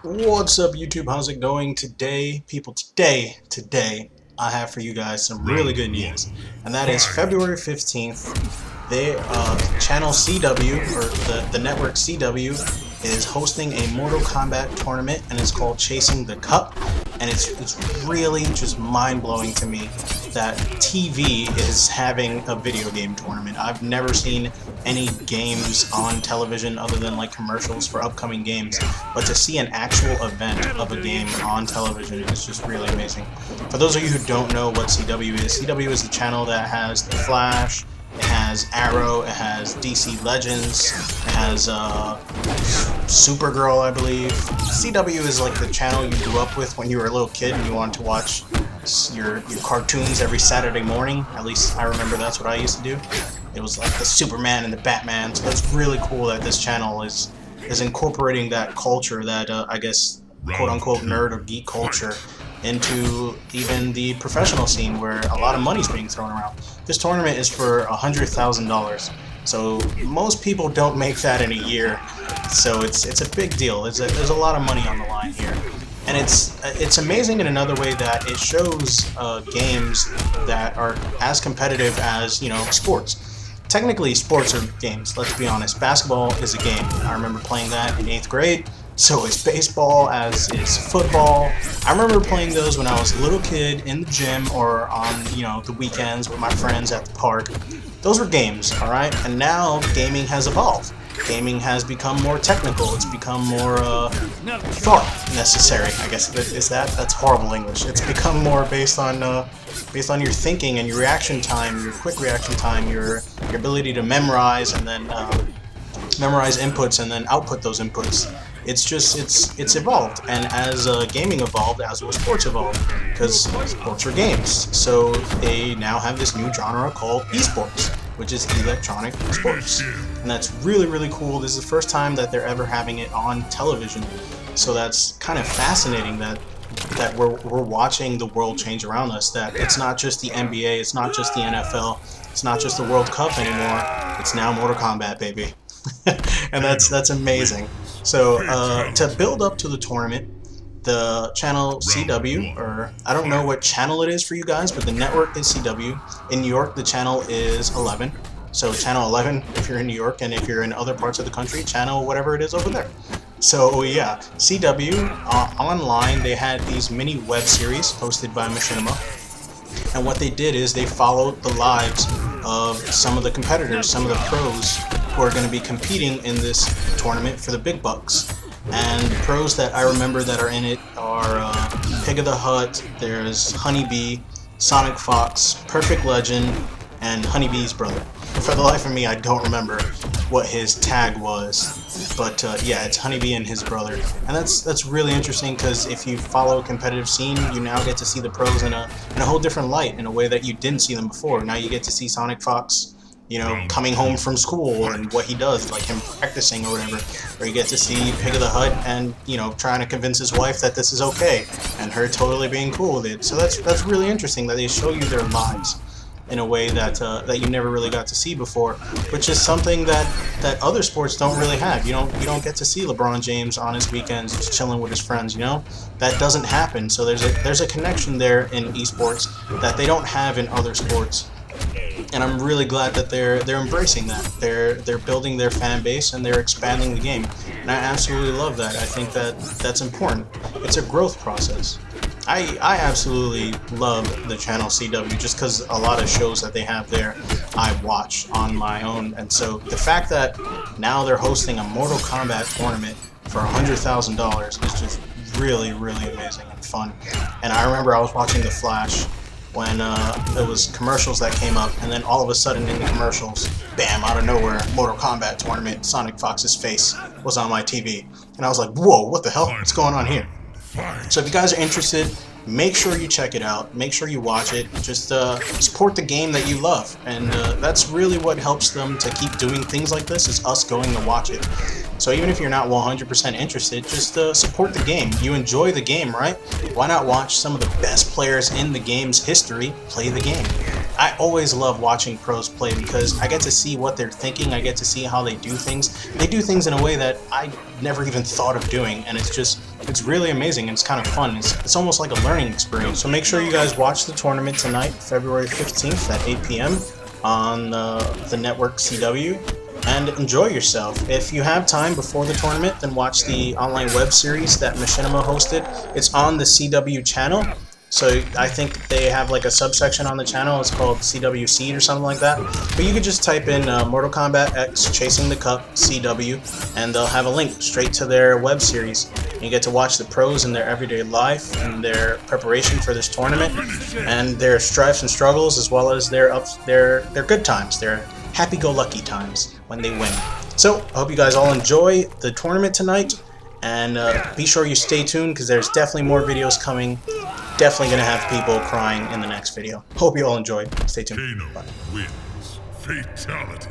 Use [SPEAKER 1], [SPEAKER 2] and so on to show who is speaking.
[SPEAKER 1] What's up, YouTube? How's it going today? People, today, I have for you guys some really good news. And that is February 15th, channel CW, or the network CW, is hosting a Mortal Kombat tournament, and it's called Chasing the Cup. And it's really just mind-blowing to me that TV is having a video game tournament. I've never seen any games on television other than like commercials for upcoming games, but to see an actual event of a game on television is just really amazing. For those of you who don't know what CW is the channel that has The Flash, it has Arrow, it has DC Legends, it has Supergirl, I believe. CW is like the channel you grew up with when you were a little kid and you wanted to watch your cartoons every Saturday morning. At least I remember that's what I used to do. It was like the Superman and the Batman, so it's really cool that this channel is incorporating that culture, that I guess quote-unquote nerd or geek culture, into even the professional scene where a lot of money's being thrown around. This tournament is for $100,000, so most people don't make that in a year, so it's a big deal. There's a lot of money on the line here. And it's amazing in another way that it shows games that are as competitive as, you know, sports. Technically, sports are games, let's be honest. Basketball is a game. I remember playing that in 8th grade. So is baseball, as is football. I remember playing those when I was a little kid in the gym or on, you know, the weekends with my friends at the park. Those were games, alright? And now gaming has evolved. Gaming has become more technical. It's become more thought necessary. I guess that's horrible English. It's become more based on your thinking and your reaction time, your quick reaction time, your ability to memorize and then memorize inputs and then output those inputs. It's evolved, and as gaming evolved, as will sports evolved, because sports are games. So they now have this new genre called esports, which is electronic sports, and that's really, really cool. This is the first time that they're ever having it on television, so that's kind of fascinating that we're watching the world change around us. That it's not just the NBA, it's not just the NFL, it's not just the World Cup anymore. It's now Mortal Kombat, baby. And that's amazing. So to build up to the tournament, the channel CW, or I don't know what channel it is for you guys, but the network is CW. In New York, the channel is 11. So channel 11 if you're in New York, and if you're in other parts of the country, channel whatever it is over there. So yeah, CW online, they had these mini web series hosted by Machinima. And what they did is they followed the lives of some of the competitors, some of the pros who are going to be competing in this tournament for the big bucks. And the pros that I remember that are in it are Pig of the Hut, there's Honeybee, Sonic Fox, Perfect Legend, and Honeybee's brother. For the life of me, I don't remember what his tag was, but yeah, it's Honeybee and his brother. And that's really interesting, because if you follow a competitive scene, you now get to see the pros in a whole different light, in a way that you didn't see them before. Now you get to see Sonic Fox, you know, coming home from school and what he does, like him practicing or whatever. Or you get to see Pig of the Hut and, you know, trying to convince his wife that this is okay, and her totally being cool with it. So that's really interesting that they show you their lives in a way that that you never really got to see before, which is something that other sports don't really have. You don't get to see LeBron James on his weekends just chilling with his friends. You know, that doesn't happen. So there's a connection there in esports that they don't have in other sports, and I'm really glad that they're embracing that. They're building their fan base and they're expanding the game, and I absolutely love that. I think that's important. It's a growth process. I absolutely love the channel CW just because a lot of shows that they have there I watch on my own, and so the fact that now they're hosting a Mortal Kombat tournament for $100,000 is just really, really amazing and fun. And I remember I was watching The Flash when it was commercials that came up, and then all of a sudden in the commercials, bam, out of nowhere, Mortal Kombat tournament, Sonic Fox's face was on my TV, and I was like, whoa, what the hell, what's going on here? So if you guys are interested, make sure you check it out. Make sure you watch it. Just support the game that you love. And that's really what helps them to keep doing things like this, is us going to watch it. So even if you're not 100% interested, just support the game. You enjoy the game, right? Why not watch some of the best players in the game's history play the game? I always love watching pros play because I get to see what they're thinking, I get to see how they do things. They do things in a way that I never even thought of doing, and it's really amazing, and it's kind of fun. It's almost like a learning experience. So make sure you guys watch the tournament tonight, February 15th at 8 p.m. on the network CW, and enjoy yourself. If you have time before the tournament, then watch the online web series that Machinima hosted. It's on the CW channel. So I think they have like a subsection on the channel. It's called CW Seed or something like that. But you could just type in Mortal Kombat X Chasing the Cup CW, and they'll have a link straight to their web series. And you get to watch the pros in their everyday life and their preparation for this tournament, and their strifes and struggles, as well as their good times, their happy-go-lucky times when they win. So I hope you guys all enjoy the tournament tonight, and be sure you stay tuned because there's definitely more videos coming. Definitely gonna have people crying in the next video. Hope you all enjoyed. Stay tuned.
[SPEAKER 2] Kano wins. Fatality.